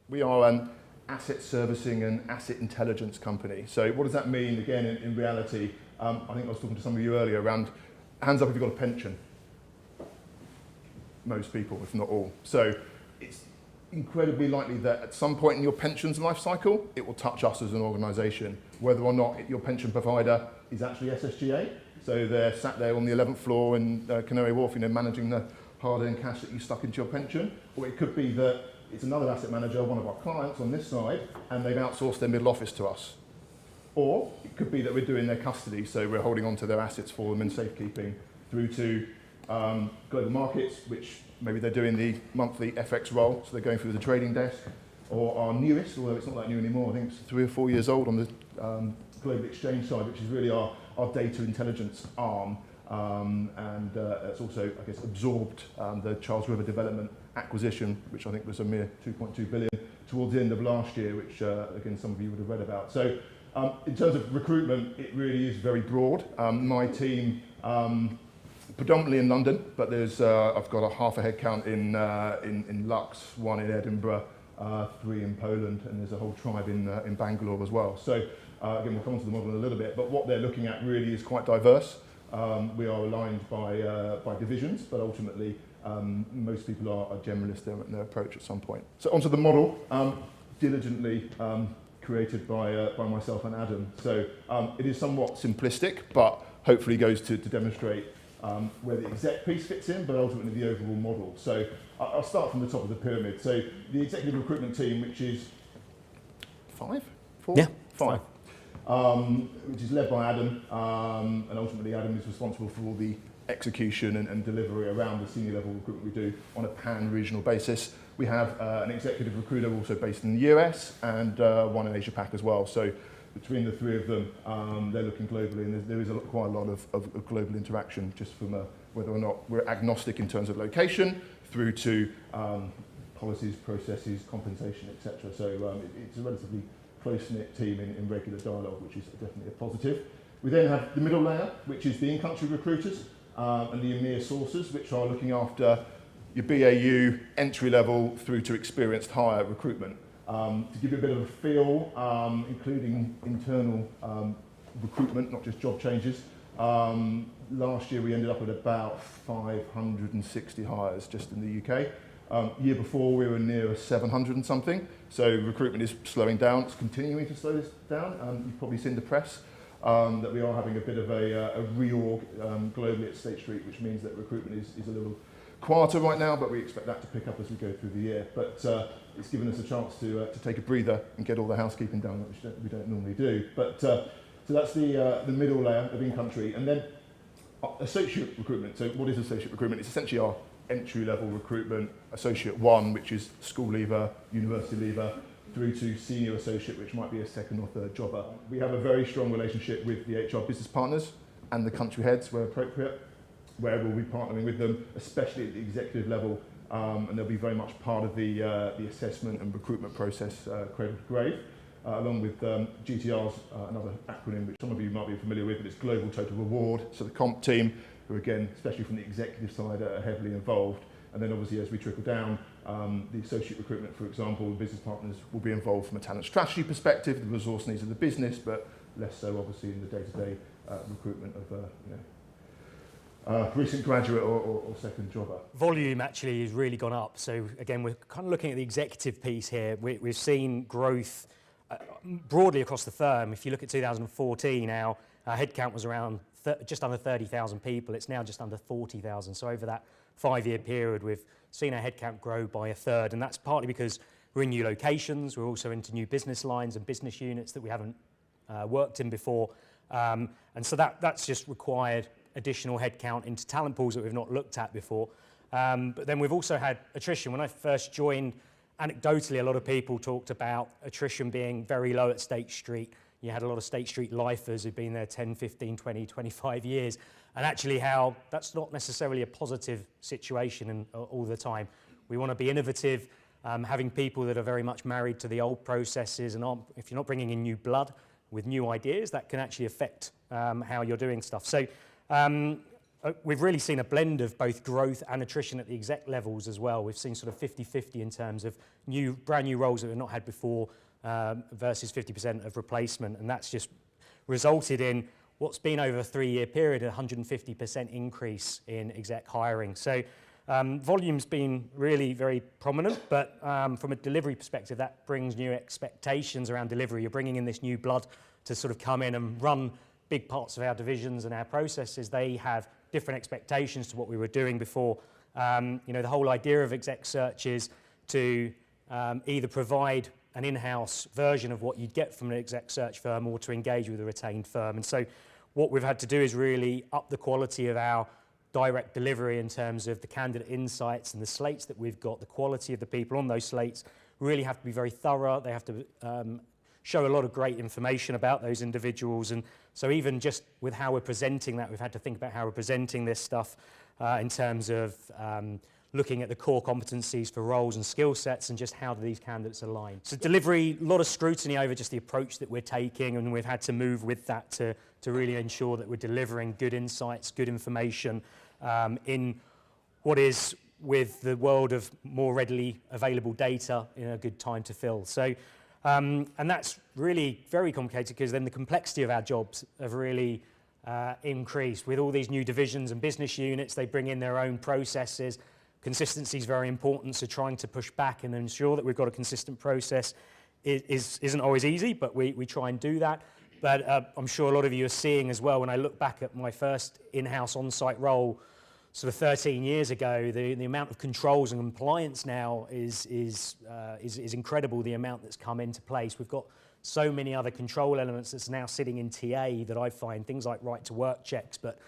We are an asset servicing and asset intelligence company. So what does that mean, again, in reality? I think I was talking to some of you earlier around, hands up if you've got a pension. Most people, if not all. So it's incredibly likely that at some point in your pension's life cycle, it will touch us as an organisation, whether or not your pension provider is actually SSGA. So they're sat there on the 11th floor in Canary Wharf, managing the hard-earned cash that you stuck into your pension. Or it could be that it's another asset manager, one of our clients on this side, and they've outsourced their middle office to us. Or it could be that we're doing their custody, so we're holding on to their assets for them in safekeeping, through to global markets, which maybe they're doing the monthly FX roll, so they're going through the trading desk, or our newest, although it's not that new anymore, I think it's 3 or 4 years old on the global exchange side, which is really our data intelligence arm, and it's also, I guess, absorbed the Charles River Development acquisition, which I think was a mere 2.2 billion towards the end of last year, which again some of you would have read about. So in terms of recruitment, it really is very broad. My team, predominantly in London, but there's I've got a half a head count in Lux, 1 in Edinburgh, 3 in Poland, and there's a whole tribe in Bangalore as well. So again, we'll come on to the model in a little bit, but what they're looking at really is quite diverse. We are aligned by divisions, but ultimately most people are generalists in their approach at some point. So onto the model, diligently created by myself and Adam. So it is somewhat simplistic, but hopefully goes to demonstrate where the exec piece fits in, but ultimately the overall model. So I'll start from the top of the pyramid. So the executive recruitment team, which is 5? 4? Yeah. 5. Which is led by Adam, and ultimately Adam is responsible for all the execution and delivery around the senior level recruitment we do on a pan-regional basis. We have an executive recruiter also based in the US and one in Asia Pac as well. So between the 3 of them, they're looking globally, and there is quite a lot of global interaction, just from whether or not we're agnostic in terms of location through to policies, processes, compensation, etc. So it's a relatively close-knit team in regular dialogue, which is definitely a positive. We then have the middle layer, which is the in-country recruiters and the EMEA sources, which are looking after your BAU entry-level through to experienced hire recruitment. To give you a bit of a feel, including internal recruitment, not just job changes, last year we ended up at about 560 hires just in the UK. Year before we were near 700 and something, so recruitment is slowing down. It's continuing to slow this down. You've probably seen the press that we are having a bit of a reorg globally at State Street, which means that recruitment is a little quieter right now, but we expect that to pick up as we go through the year. But it's given us a chance to take a breather and get all the housekeeping done, which we don't normally do. But so that's the middle layer of in-country, and then associate recruitment. So what is associate recruitment? It's essentially our entry-level recruitment, associate 1, which is school leaver, university leaver, through to senior associate, which might be a 2nd or 3rd jobber. We have a very strong relationship with the HR business partners and the country heads where appropriate, where we'll be partnering with them, especially at the executive level, and they'll be very much part of the assessment and recruitment process, cradle to grave, along with GTR's another acronym which some of you might be familiar with, but it's Global Total Reward. So the comp team, who again, especially from the executive side, are heavily involved. And then obviously as we trickle down, the associate recruitment, for example, business partners will be involved from a talent strategy perspective, the resource needs of the business, but less so obviously in the day-to-day recruitment of recent graduate or 2nd jobber. Volume actually has really gone up. So again, we're kind of looking at the executive piece here. We've seen growth broadly across the firm. If you look at 2014, our headcount was around just under 30,000 people. It's now just under 40,000. So over that 5-year period, we've seen our headcount grow by 1/3, and that's partly because we're in new locations. We're also into new business lines and business units that we haven't worked in before, and so that's just required additional headcount into talent pools that we've not looked at before. But then we've also had attrition. When I first joined, anecdotally, a lot of people talked about attrition being very low at State Street. You had a lot of State Street lifers who'd been there 10, 15, 20, 25 years, and actually how that's not necessarily a positive situation all the time. We want to be innovative, having people that are very much married to the old processes, and if you're not bringing in new blood with new ideas, that can actually affect how you're doing stuff. So we've really seen a blend of both growth and attrition at the exec levels as well. We've seen sort of 50-50 in terms of brand new roles that we've not had before versus 50% of replacement, and that's just resulted in what's been over a 3-year period, a 150% increase in exec hiring. So volume's been really very prominent, but from a delivery perspective, that brings new expectations around delivery. You're bringing in this new blood to sort of come in and run big parts of our divisions and our processes. They have different expectations to what we were doing before. The whole idea of exec search is to either provide an in-house version of what you'd get from an exec search firm or to engage with a retained firm. And so what we've had to do is really up the quality of our direct delivery in terms of the candidate insights and the slates that we've got. The quality of the people on those slates really have to be very thorough. They have to show a lot of great information about those individuals. And so even just with how we're presenting that, we've had to think about how we're presenting this stuff in terms of looking at the core competencies for roles and skill sets and just how do these candidates align. So delivery, a lot of scrutiny over just the approach that we're taking, and we've had to move with that to really ensure that we're delivering good insights, good information in what is, with the world of more readily available data, in a good time to fill. So, and that's really very complicated because then the complexity of our jobs have really increased. With all these new divisions and business units, they bring in their own processes. Consistency is very important, so trying to push back and ensure that we've got a consistent process isn't always easy, but we try and do that. But I'm sure a lot of you are seeing as well, when I look back at my first in-house on-site role sort of 13 years ago, the amount of controls and compliance now is incredible, the amount that's come into place. We've got so many other control elements that's now sitting in TA that I find, things like right-to-work checks, but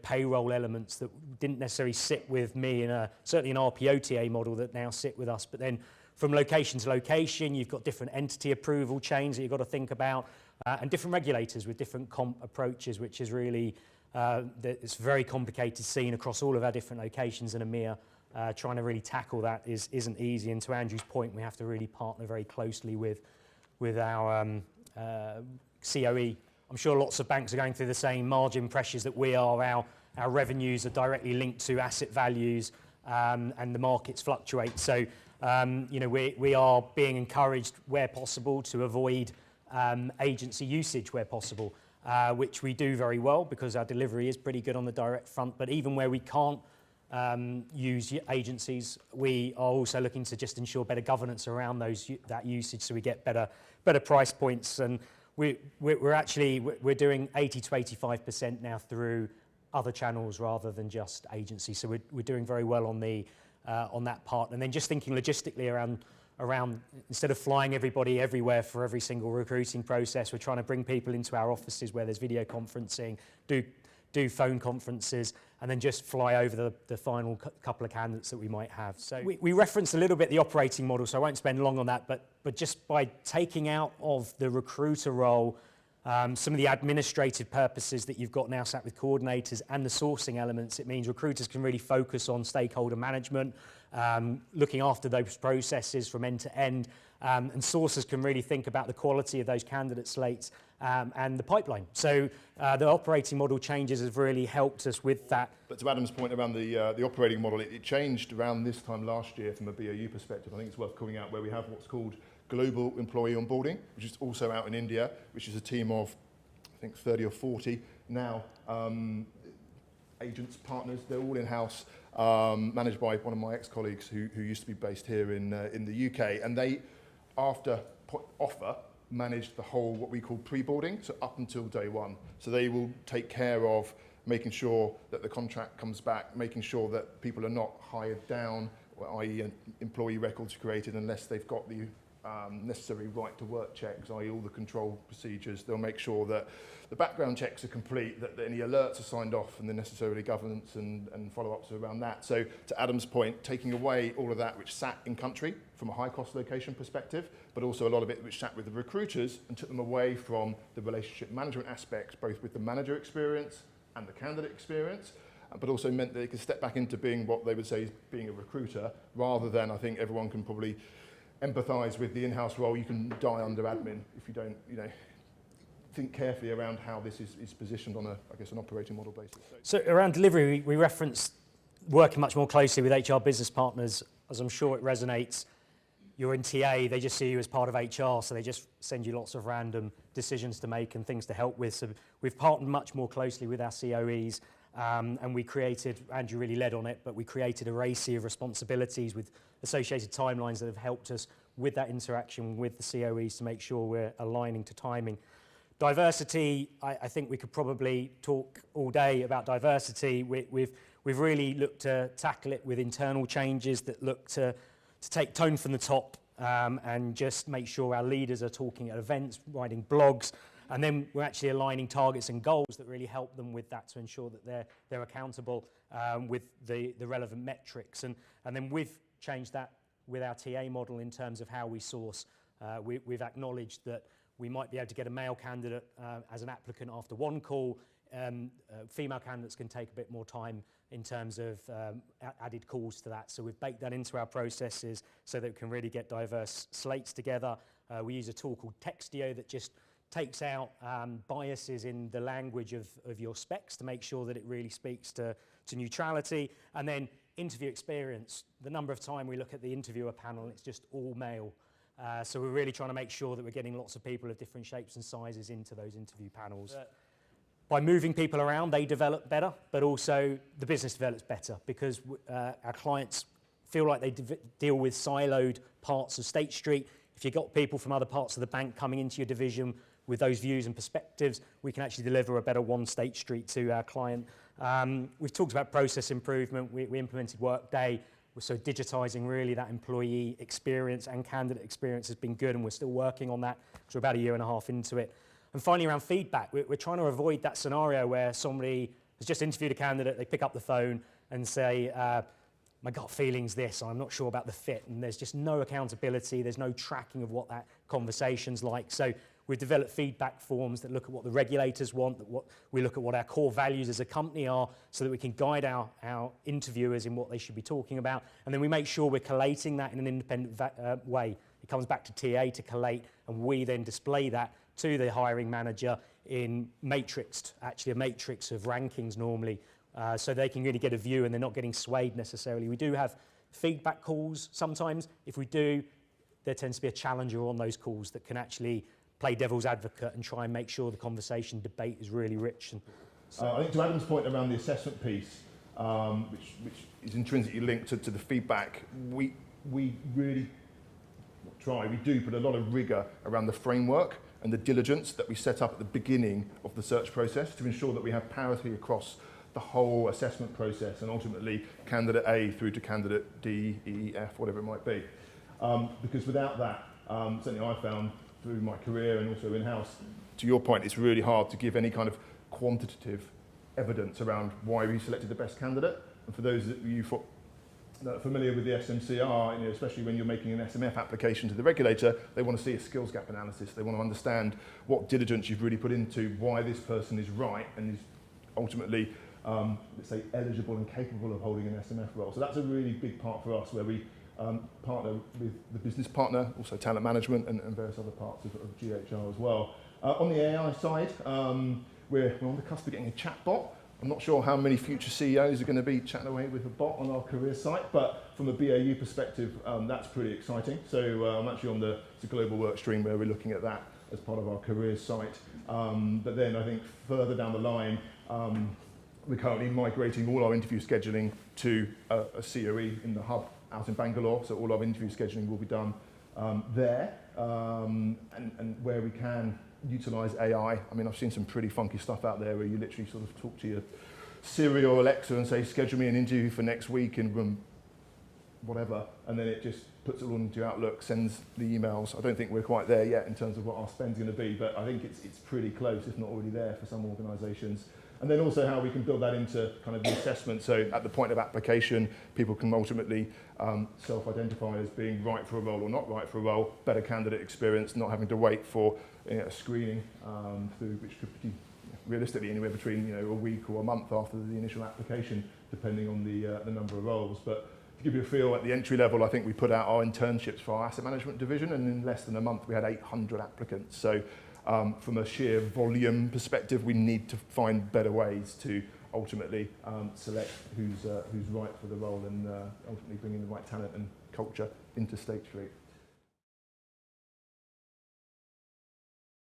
payroll elements that didn't necessarily sit with me certainly an RPO TA model that now sit with us. But then from location to location, you've got different entity approval chains that you've got to think about, and different regulators with different comp approaches, which is really, it's a very complicated scene across all of our different locations in EMEA. Trying to really tackle that isn't easy. And to Andrew's point, we have to really partner very closely with our COE. I'm sure lots of banks are going through the same margin pressures that we are. Our revenues are directly linked to asset values, and the markets fluctuate. So, we are being encouraged where possible to avoid agency usage where possible, which we do very well because our delivery is pretty good on the direct front. But even where we can't use agencies, we are also looking to just ensure better governance around that usage, so we get better price points. And we're doing 80 to 85% now through other channels rather than just agency. So we're doing very well on that part. And then just thinking logistically around instead of flying everybody everywhere for every single recruiting process, we're trying to bring people into our offices where there's video conferencing, do phone conferences, and then just fly over the final couple of candidates that we might have. So we referenced a little bit the operating model, so I won't spend long on that, but just by taking out of the recruiter role some of the administrative purposes that you've got now sat with coordinators and the sourcing elements, it means recruiters can really focus on stakeholder management, looking after those processes from end to end, and sourcers can really think about the quality of those candidate slates and the pipeline. So the operating model changes have really helped us with that. But to Adam's point around the operating model, it changed around this time last year from a BAU perspective. I think it's worth calling out where we have what's called Global Employee Onboarding, which is also out in India, which is a team of, I think, 30 or 40 now agents, partners. They're all in-house, managed by one of my ex-colleagues who used to be based here in the UK. And they, after offer, manage the whole, what we call pre-boarding, so up until day one. So they will take care of making sure that the contract comes back, making sure that people are not hired down, i.e. employee records created unless they've got the necessary right to work checks, i.e. all the control procedures. They'll make sure that the background checks are complete, that any alerts are signed off, and the necessary governance and follow-ups around that. So to Adam's point, taking away all of that which sat in country from a high-cost location perspective, but also a lot of it which sat with the recruiters and took them away from the relationship management aspects, both with the manager experience and the candidate experience, but also meant that they could step back into being what they would say is being a recruiter, rather than, I think everyone can probably empathise with the in-house role. You can die under admin if you don't, think carefully around how this is positioned on an operating model basis. So around delivery, we referenced working much more closely with HR business partners, as I'm sure it resonates. You're in TA, they just see you as part of HR, so they just send you lots of random decisions to make and things to help with. So we've partnered much more closely with our COEs, and we created, Andrew really led on it, but we created a RACI of responsibilities with associated timelines that have helped us with that interaction with the COEs to make sure we're aligning to timing. Diversity, I think we could probably talk all day about diversity. We've really looked to tackle it with internal changes that look to take tone from the top and just make sure our leaders are talking at events, writing blogs, and then we're actually aligning targets and goals that really help them with that to ensure that they're accountable with the relevant metrics. And then we've changed that with our TA model in terms of how we source. We've acknowledged that we might be able to get a male candidate as an applicant after one call. Female candidates can take a bit more time in terms of added calls to that. So we've baked that into our processes so that we can really get diverse slates together. We use a tool called Textio that just takes out biases in the language of your specs to make sure that it really speaks to neutrality. And then interview experience. The number of time we look at the interviewer panel, it's just all male. So we're really trying to make sure that we're getting lots of people of different shapes and sizes into those interview panels. By moving people around, they develop better, but also the business develops better because our clients feel like they deal with siloed parts of State Street. If you've got people from other parts of the bank coming into your division with those views and perspectives, we can actually deliver a better one State Street to our client. We've talked about process improvement. We implemented Workday. So digitising really that employee experience and candidate experience has been good, and we're still working on that because we're about a year and a half into it. And finally, around feedback, we're trying to avoid that scenario where somebody has just interviewed a candidate, they pick up the phone and say, my gut feeling's this, I'm not sure about the fit, and there's just no accountability, there's no tracking of what that conversation's like. So we've developed feedback forms that look at what the regulators want, we look at what our core values as a company are, so that we can guide our interviewers in what they should be talking about, and then we make sure we're collating that in an independent way. It comes back to TA to collate, and we then display that to the hiring manager in a matrix of rankings normally, so they can really get a view and they're not getting swayed necessarily. We do have feedback calls sometimes. If we do, there tends to be a challenger on those calls that can actually play devil's advocate and try and make sure the conversation debate is really rich. And I think to Adam's point around the assessment piece, which is intrinsically linked to the feedback, we really we do put a lot of rigour around the framework and the diligence that we set up at the beginning of the search process to ensure that we have parity across the whole assessment process and ultimately candidate A through to candidate D, E, F, whatever it might be. Because without that, certainly I found through my career and also in-house, to your point, it's really hard to give any kind of quantitative evidence around why we selected the best candidate. And for those of you that are familiar with the SMCR, especially when you're making an SMF application to the regulator, they want to see a skills gap analysis. They want to understand what diligence you've really put into why this person is right and is ultimately, let's say, eligible and capable of holding an SMF role. So that's a really big part for us, where we partner with the business partner, also talent management and various other parts of GHR as well. On the AI side, we're on the cusp of getting a chat bot. I'm not sure how many future CEOs are going to be chatting away with a bot on our career site, but from a BAU perspective, that's pretty exciting. So I'm actually on the global work stream where we're looking at that as part of our career site. But then I think further down the line, we're currently migrating all our interview scheduling to a COE in the hub out in Bangalore. So all our interview scheduling will be done there, and where we can utilise AI. I mean, I've seen some pretty funky stuff out there where you literally sort of talk to your Siri or Alexa and say, schedule me an interview for next week in room whatever, and then it just puts it all into Outlook, sends the emails. I don't think we're quite there yet in terms of what our spend's going to be, but I think it's pretty close, if not already there for some organisations. And then also how we can build that into kind of the assessment. So at the point of application, people can ultimately self-identify as being right for a role or not right for a role, better candidate experience, not having to wait for a screening through, which could be realistically anywhere between a week or a month after the initial application, depending on the number of roles. But to give you a feel, at the entry level, I think we put out our internships for our asset management division, and in less than a month we had 800 applicants. So From a sheer volume perspective, we need to find better ways to ultimately select who's right for the role and ultimately bring in the right talent and culture into State Street.